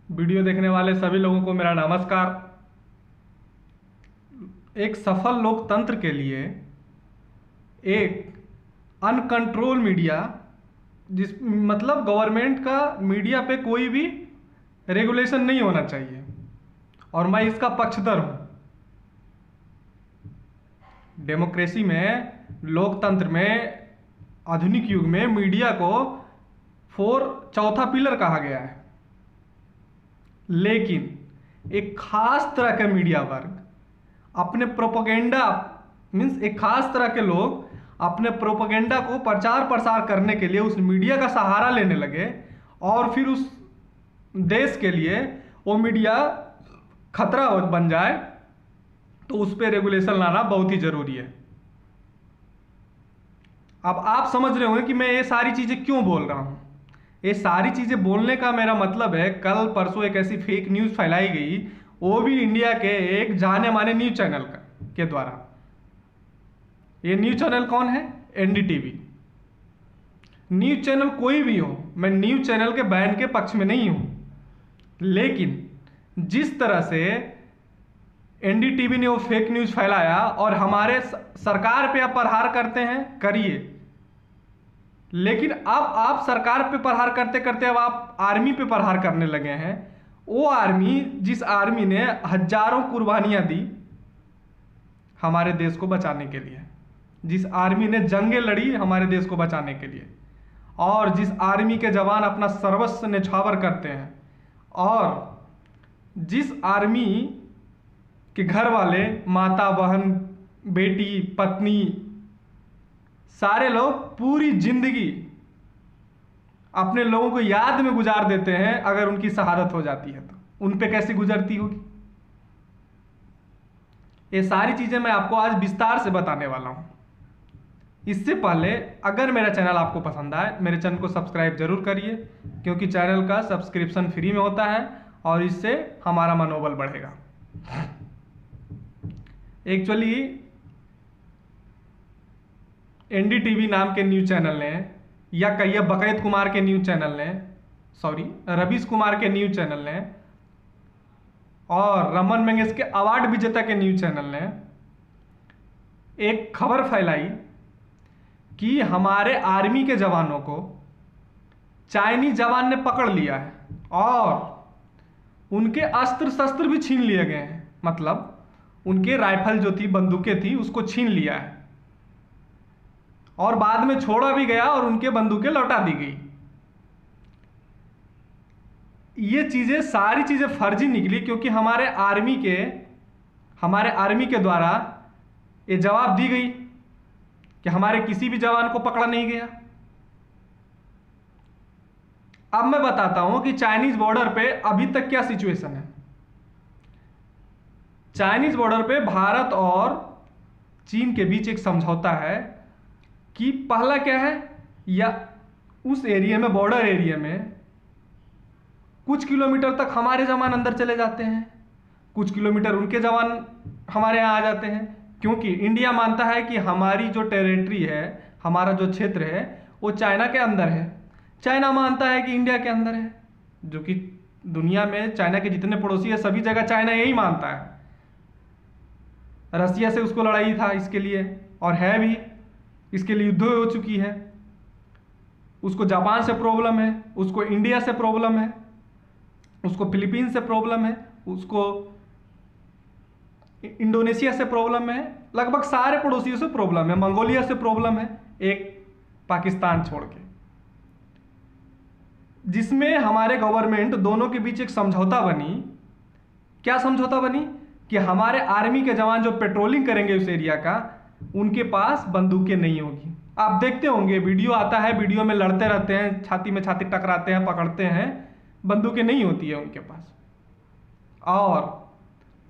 Video देखने वाले सभी लोगों को मेरा नमस्कार। एक सफल लोकतंत्र के लिए एक अनकंट्रोल मीडिया, जिस मतलब गवर्नमेंट का मीडिया पे कोई भी रेगुलेशन नहीं होना चाहिए, और मैं इसका पक्षधर हूँ। डेमोक्रेसी में, लोकतंत्र में, आधुनिक युग में मीडिया को चौथा पिलर कहा गया है। लेकिन एक खास तरह का मीडिया वर्ग अपने प्रोपेगेंडा, मीन्स एक खास तरह के लोग अपने प्रोपेगेंडा को प्रचार प्रसार करने के लिए उस मीडिया का सहारा लेने लगे, और फिर उस देश के लिए वो मीडिया खतरा बन जाए, तो उस पर रेगुलेशन लाना बहुत ही जरूरी है। अब आप समझ रहे होंगे कि मैं ये सारी चीजें क्यों बोल रहा हूं। ये सारी चीजें बोलने का मेरा मतलब है, कल परसों एक ऐसी फेक न्यूज फैलाई गई, वो भी इंडिया के एक जाने माने न्यूज चैनल के द्वारा। ये न्यूज चैनल कौन है? एनडीटीवी। न्यूज चैनल कोई भी हो, मैं न्यूज चैनल के बैन के पक्ष में नहीं हूं, लेकिन जिस तरह से एनडीटीवी ने वो फेक न्यूज फैलाया और हमारे सरकार पे आप प्रहार करते हैं, करिए, लेकिन अब आप सरकार पे प्रहार करते करते अब आप आर्मी पे प्रहार करने लगे हैं। वो आर्मी, जिस आर्मी ने हजारों कुर्बानियां दी हमारे देश को बचाने के लिए, जिस आर्मी ने जंगें लड़ी हमारे देश को बचाने के लिए, और जिस आर्मी के जवान अपना सर्वस्व न्यौछावर करते हैं, और जिस आर्मी के घर वाले, माता, बहन, बेटी, पत्नी, सारे लोग पूरी जिंदगी अपने लोगों को याद में गुजार देते हैं, अगर उनकी शहादत हो जाती है तो उन पे कैसी गुजरती होगी। ये सारी चीजें मैं आपको आज विस्तार से बताने वाला हूं। इससे पहले अगर मेरा चैनल आपको पसंद आए, मेरे चैनल को सब्सक्राइब जरूर करिए, क्योंकि चैनल का सब्सक्रिप्शन फ्री में होता है और इससे हमारा मनोबल बढ़ेगा। एक्चुअली एनडीटीवी नाम के न्यूज चैनल ने, या कहिए बकैत कुमार के न्यूज चैनल ने, रवीश कुमार के न्यूज चैनल ने, और रमन मेंगेस के अवार्ड विजेता के न्यूज चैनल ने एक खबर फैलाई कि हमारे आर्मी के जवानों को चाइनीज जवान ने पकड़ लिया है और उनके अस्त्र शस्त्र भी छीन लिए गए हैं। मतलब उनके राइफल जो थी, बंदूकें थी, उसको छीन लिया है, और बाद में छोड़ा भी गया और उनके बंदूकें लौटा दी गई। ये चीजें, सारी चीजें फर्जी निकली, क्योंकि हमारे आर्मी के द्वारा ये जवाब दी गई कि हमारे किसी भी जवान को पकड़ा नहीं गया। अब मैं बताता हूं कि चाइनीज बॉर्डर पे अभी तक क्या सिचुएशन है। चाइनीज बॉर्डर पे भारत और चीन के बीच एक समझौता है कि पहला क्या है, या उस एरिया में, बॉर्डर एरिया में कुछ किलोमीटर तक हमारे जवान अंदर चले जाते हैं, कुछ किलोमीटर उनके जवान हमारे यहाँ आ जाते हैं, क्योंकि इंडिया मानता है कि हमारी जो टेरिटरी है, हमारा जो क्षेत्र है, वो चाइना के अंदर है। चाइना मानता है कि इंडिया के अंदर है, जो कि दुनिया में चाइना के जितने पड़ोसी है सभी जगह चाइना यही मानता है। रसिया से उसको लड़ाई था इसके लिए, और है भी, इसके लिए युद्ध हो चुकी है। उसको जापान से प्रॉब्लम है, उसको इंडिया से प्रॉब्लम है, उसको फिलीपींस से प्रॉब्लम है, उसको इंडोनेशिया से प्रॉब्लम है, लगभग सारे पड़ोसियों से प्रॉब्लम है, मंगोलिया से प्रॉब्लम है, एक पाकिस्तान छोड़ के, जिसमें हमारे गवर्नमेंट दोनों के बीच एक समझौता बनी। क्या समझौता बनी? कि हमारे आर्मी के जवान जो पेट्रोलिंग करेंगे उस एरिया का, उनके पास बंदूकें नहीं होगी। आप देखते होंगे, वीडियो आता है, वीडियो में लड़ते रहते हैं, छाती में छाती टकराते हैं, पकड़ते हैं, बंदूकें नहीं होती है उनके पास। और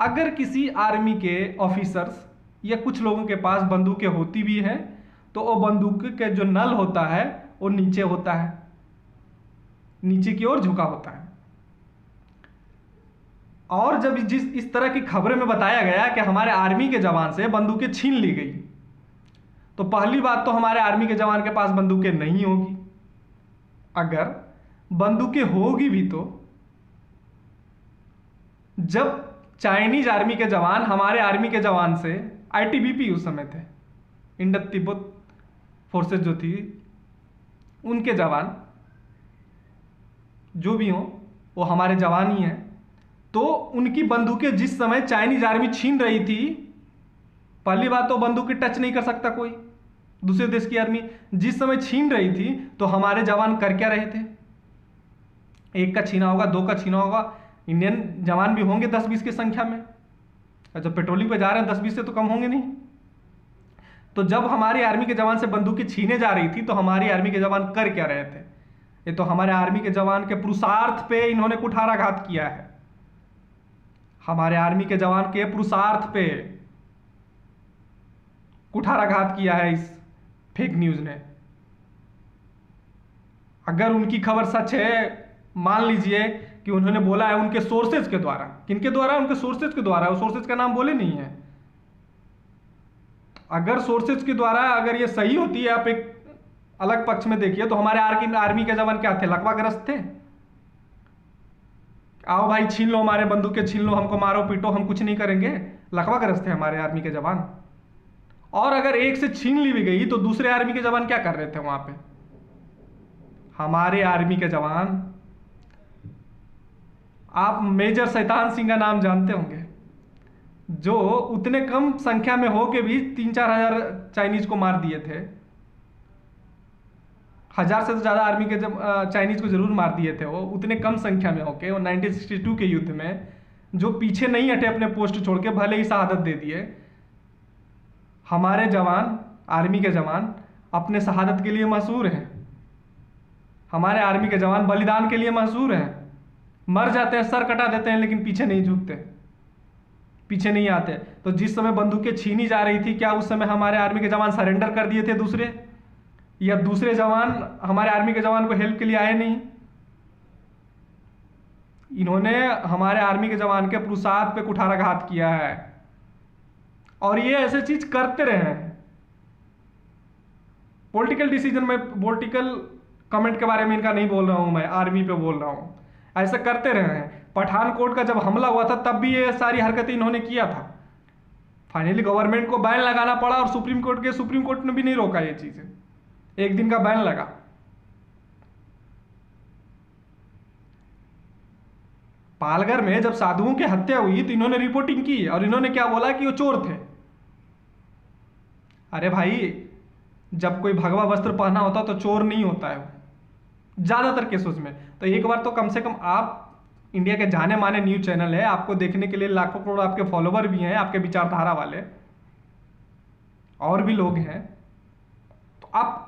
अगर किसी आर्मी के ऑफिसर्स या कुछ लोगों के पास बंदूकें होती भी हैं, तो वो बंदूक के जो नल होता है वो नीचे होता है, नीचे की ओर झुका होता है। और जब इस तरह की खबरें में बताया गया कि हमारे आर्मी के जवान से बंदूकें छीन ली गई, तो पहली बात तो हमारे आर्मी के जवान के पास बंदूकें नहीं होगी। अगर बंदूकें होगी भी जब चाइनीज आर्मी के जवान हमारे आर्मी के जवान से, आईटीबीपी उस समय थे, इंडो तिब्बत फोर्सेस जो थी, उनके जवान जो भी हों वो हमारे जवान ही हैं, तो उनकी बंदूकें जिस समय चाइनीज आर्मी छीन रही थी, पहली बात तो बंदूकें टच नहीं कर सकता कोई दूसरे देश की आर्मी, जिस समय छीन रही थी तो हमारे जवान कर क्या रहे थे? एक का छीना होगा, दो का छीना होगा, इंडियन जवान भी होंगे 10-20 की संख्या में, जब पेट्रोलिंग पे जा रहे हैं 10-20 से तो कम होंगे नहीं। तो जब हमारी आर्मी के जवान से बंदूकें छीने जा रही थी तो हमारी आर्मी के जवान कर क्या रहे थे? ये तो हमारे आर्मी के जवान के पुरुषार्थ पे इन्होंने कुठाराघात किया है, हमारे आर्मी के जवान के पुरुषार्थ पे कुठाराघात किया है इस फेक न्यूज ने। अगर उनकी खबर सच है, मान लीजिए कि उन्होंने बोला है उनके सोर्सेज के द्वारा, किनके द्वारा? उनके सोर्सेज के द्वारा, वो सोर्सेज का नाम बोले नहीं है। अगर सोर्सेज के द्वारा अगर ये सही होती है, आप एक अलग पक्ष में देखिए, तो हमारे आर्मी के जवान क्या थे? लकवाग्रस्त थे। आओ भाई छीन लो हमारे बंदूकें, छीन लो, हमको मारो पीटो, हम कुछ नहीं करेंगे, लकवाग्रस्त थे हमारे आर्मी के जवान। और अगर एक से छीन ली भी गई तो दूसरे आर्मी के जवान क्या कर रहे थे वहां पे? हमारे आर्मी के जवान, आप मेजर शैतान सिंह का नाम जानते होंगे, जो उतने कम संख्या में हो के भी 3-4 हजार चाइनीज को मार दिए थे। 1000 से तो ज़्यादा आर्मी के जब चाइनीज को जरूर मार दिए थे वो, उतने कम संख्या में होके। वो 1962 के युद्ध में जो पीछे नहीं हटे अपने पोस्ट छोड़ के, भले ही शहादत दे दिए। हमारे जवान, आर्मी के जवान अपने शहादत के लिए मशहूर हैं, हमारे आर्मी के जवान बलिदान के लिए मशहूर हैं। मर जाते हैं, सर कटा देते हैं, लेकिन पीछे नहीं झुकते, पीछे नहीं आते। तो जिस समय बंदूकें छीनी जा रही थी, क्या उस समय हमारे आर्मी के जवान सरेंडर कर दिए थे दूसरे, या दूसरे जवान हमारे आर्मी के जवान को हेल्प के लिए आए नहीं? इन्होंने हमारे आर्मी के जवान के पुरुषार्थ पे कुठाराघात किया है, और ये ऐसे चीज करते रहे हैं। पॉलिटिकल डिसीजन में, पॉलिटिकल कमेंट के बारे में इनका नहीं बोल रहा हूं मैं, आर्मी पे बोल रहा हूं। ऐसा करते रहे हैं। पठानकोट का जब हमला हुआ था तब भी ये सारी हरकतें इन्होंने किया था। फाइनली गवर्नमेंट को बैन लगाना पड़ा, और सुप्रीम कोर्ट ने भी नहीं रोका ये चीजें, एक दिन का बैन लगा। पालघर में जब साधुओं की हत्या हुई तो इन्होंने रिपोर्टिंग की, और इन्होंने क्या बोला कि वो चोर थे। अरे भाई, जब कोई भगवा वस्त्र पहना होता तो चोर नहीं होता है ज्यादातर केसेस में। तो एक बार तो कम से कम, आप इंडिया के जाने माने न्यूज चैनल है, आपको देखने के लिए लाखों करोड़ आपके फॉलोवर भी हैं, आपके विचारधारा वाले और भी लोग हैं। तो आप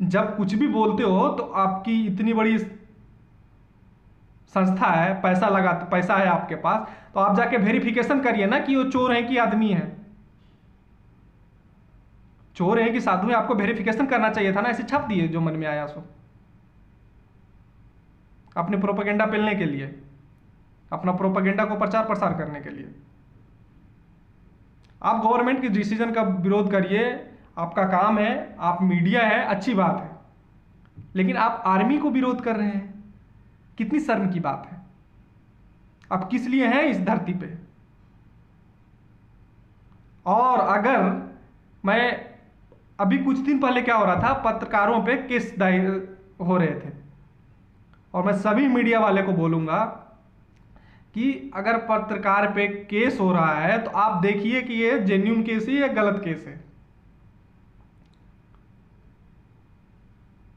जब कुछ भी बोलते हो तो आपकी इतनी बड़ी संस्था है, पैसा है आपके पास, तो आप जाके वेरिफिकेशन करिए ना कि वो चोर है कि आदमी है, चोर है कि साधु है। आपको वेरिफिकेशन करना चाहिए था ना, ऐसे छाप दिए जो मन में आया सो, अपने प्रोपेगेंडा पेलने के लिए, अपना प्रोपेगेंडा को प्रचार प्रसार करने के लिए। आप गवर्नमेंट के डिसीजन का विरोध करिए, आपका काम है, आप मीडिया है, अच्छी बात है, लेकिन आप आर्मी को विरोध कर रहे हैं, कितनी शर्म की बात है। आप किस लिए हैं इस धरती पे? और अगर मैं अभी कुछ दिन पहले क्या हो रहा था, पत्रकारों पे केस दायर हो रहे थे, और मैं सभी मीडिया वाले को बोलूंगा कि अगर पत्रकार पे केस हो रहा है तो आप देखिए कि ये जेन्युइन केस है या गलत केस है।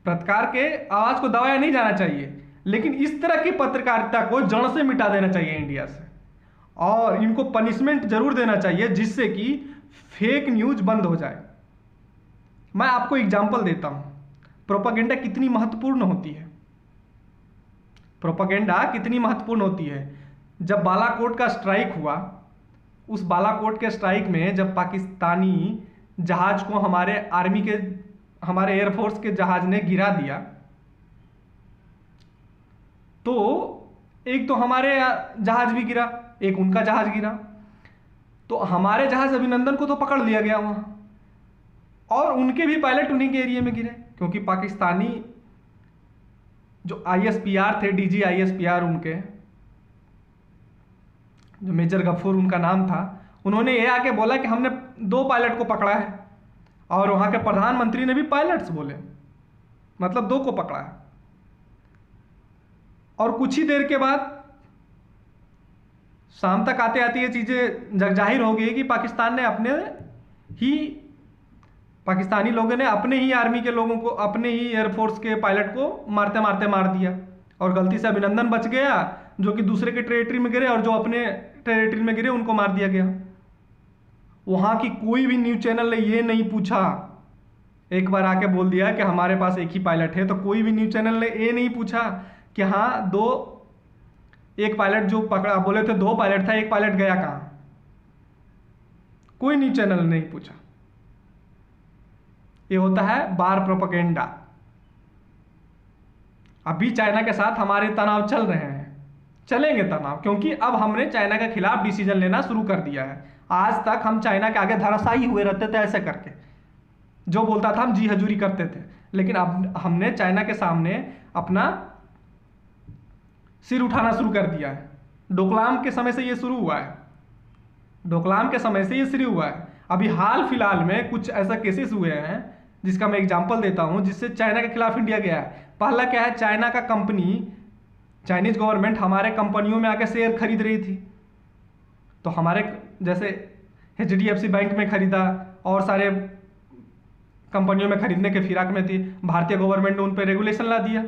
पत्रकार के आवाज को दबाया नहीं जाना चाहिए, लेकिन इस तरह की पत्रकारिता को जड़ से मिटा देना चाहिए इंडिया से, और इनको पनिशमेंट जरूर देना चाहिए जिससे कि फेक न्यूज बंद हो जाए। मैं आपको एग्जांपल देता हूं, प्रोपेगेंडा कितनी महत्वपूर्ण होती है। प्रोपेगेंडा कितनी महत्वपूर्ण होती है। जब बालाकोट का स्ट्राइक हुआ, उस बालाकोट के स्ट्राइक में जब पाकिस्तानी जहाज को हमारे एयरफोर्स के जहाज ने गिरा दिया, तो एक तो हमारे जहाज भी गिरा, एक उनका जहाज गिरा। तो हमारे जहाज अभिनंदन को तो पकड़ लिया गया वहां, और उनके भी पायलट उन्हीं के एरिया में गिरे, क्योंकि पाकिस्तानी जो ISPR थे, DG ISPR उनके, जो मेजर गफूर उनका नाम था, उन्होंने ये आके बोला कि हमने 2 पायलट को पकड़ा है, और वहाँ के प्रधानमंत्री ने भी पायलट्स बोले, मतलब 2 को पकड़ा है। और कुछ ही देर के बाद शाम तक आते आते ये चीज़ें जग जाहिर हो गई कि पाकिस्तानी लोगों ने अपने ही आर्मी के लोगों को, अपने ही एयरफोर्स के पायलट को मारते मारते मार दिया, और गलती से अभिनंदन बच गया जो कि दूसरे के टेरिटरी में गिरे, और जो अपने टेरिटरी में गिरे उनको मार दिया गया। वहाँ की कोई भी न्यूज़ चैनल ने ये नहीं पूछा, एक बार आके बोल दिया कि हमारे पास एक ही पायलट है, तो कोई भी न्यूज़ चैनल ने ये नहीं पूछा कि हाँ एक पायलट जो पकड़ा, बोले थे 2 पायलट था, एक पायलट गया कहाँ, कोई न्यूज़ चैनल ने नहीं पूछा। ये होता है बार प्रोपेगेंडा। अभी चाइना के साथ हमारे तनाव चल रहे हैं, चलेंगे तनाव, क्योंकि अब हमने चाइना के खिलाफ डिसीजन लेना शुरू कर दिया है। आज तक हम चाइना के आगे धराशायी हुए रहते थे, ऐसे करके जो बोलता था हम जी हजूरी करते थे, लेकिन अब हमने चाइना के सामने अपना सिर उठाना शुरू कर दिया है। डोकलाम के समय से ये शुरू हुआ है, डोकलाम के समय से ये शुरू हुआ है। अभी हाल फिलहाल में कुछ ऐसा केसेस हुए हैं जिसका मैं एग्जांपल देता हूं, जिससे चाइना के खिलाफ इंडिया गया है। पहला क्या है, चाइना का कंपनी, चाइनीज गवर्नमेंट हमारे कंपनियों में आके शेयर खरीद रही थी, तो हमारे जैसे HDFC बैंक में खरीदा और सारे कंपनियों में खरीदने के फिराक में थी। भारतीय गवर्नमेंट ने उन पर रेगुलेशन ला दिया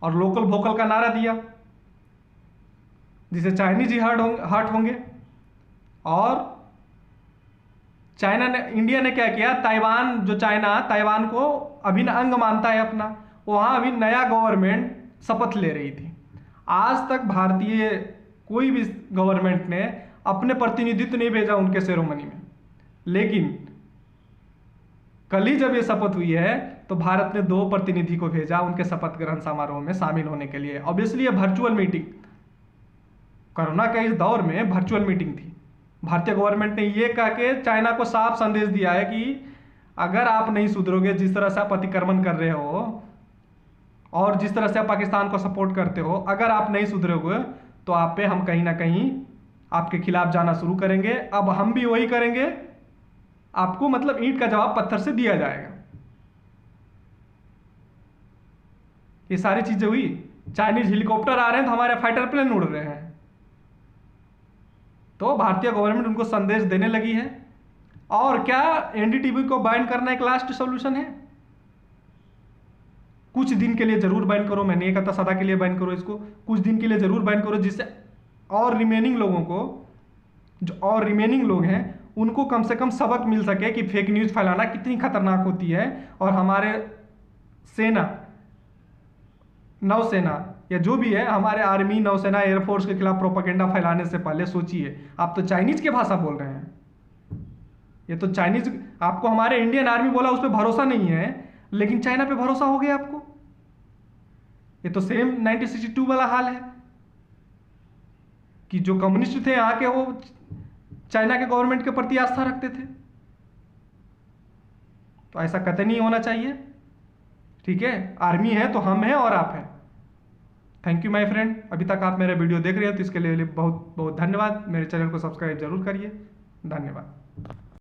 और लोकल वोकल का नारा दिया, जिसे चाइनीज ही हर्ट होंगे। और इंडिया ने क्या किया, ताइवान, जो चाइना ताइवान को अभिन्न अंग मानता है अपना, वहाँ अभी नया गवर्नमेंट शपथ ले रही थी। आज तक भारतीय कोई भी गवर्नमेंट ने अपने प्रतिनिधित्व नहीं भेजा उनके सेरेमनी में, लेकिन कल ही जब ये शपथ हुई है तो भारत ने 2 प्रतिनिधि को भेजा उनके शपथ ग्रहण समारोह में शामिल होने के लिए। ऑब्वियसली ये वर्चुअल मीटिंग, कोरोना के इस दौर में वर्चुअल मीटिंग थी। भारतीय गवर्नमेंट ने ये कहा कि चाइना को साफ संदेश दिया है कि अगर आप नहीं सुधरोगे, जिस तरह से आप अतिक्रमण कर रहे हो और जिस तरह से आप पाकिस्तान को सपोर्ट करते हो, अगर आप नहीं सुधरोगे तो आप पे हम कहीं ना कहीं आपके खिलाफ जाना शुरू करेंगे। अब हम भी वही करेंगे, आपको मतलब ईंट का जवाब पत्थर से दिया जाएगा। ये सारी चीजें हुई। चाइनीज हेलीकॉप्टर आ रहे हैं तो हमारे फाइटर प्लेन उड़ रहे हैं, तो भारतीय गवर्नमेंट उनको संदेश देने लगी है। और क्या NDTV को बैन करना एक लास्ट सॉल्यूशन है? कुछ दिन के लिए जरूर बैन करो, मैं नहीं कहता सदा के लिए बैन करो इसको, कुछ दिन के लिए जरूर बैन करो, जिससे और रिमेनिंग लोगों को, जो और रिमेनिंग लोग हैं उनको कम से कम सबक मिल सके कि फेक न्यूज़ फैलाना कितनी खतरनाक होती है। और हमारे सेना, नौसेना या जो भी है, हमारे आर्मी, नौसेना, एयरफोर्स के खिलाफ प्रोपेगेंडा फैलाने से पहले सोचिए। आप तो चाइनीज की भाषा बोल रहे हैं, ये तो चाइनीज, आपको हमारे इंडियन आर्मी बोला उस पर भरोसा नहीं है, लेकिन चाइना पे भरोसा हो गया आपको। ये तो सेम 1962 वाला हाल है कि जो कम्युनिस्ट थे यहाँ के, वो चाइना के गवर्नमेंट के प्रति आस्था रखते थे। तो ऐसा कतई नहीं होना चाहिए, ठीक है। आर्मी है तो हम हैं और आप हैं। Thank you my friend. अभी तक आप मेरा वीडियो देख रहे हैं तो इसके लिए बहुत बहुत धन्यवाद। मेरे चैनल को सब्सक्राइब जरूर करिए। धन्यवाद।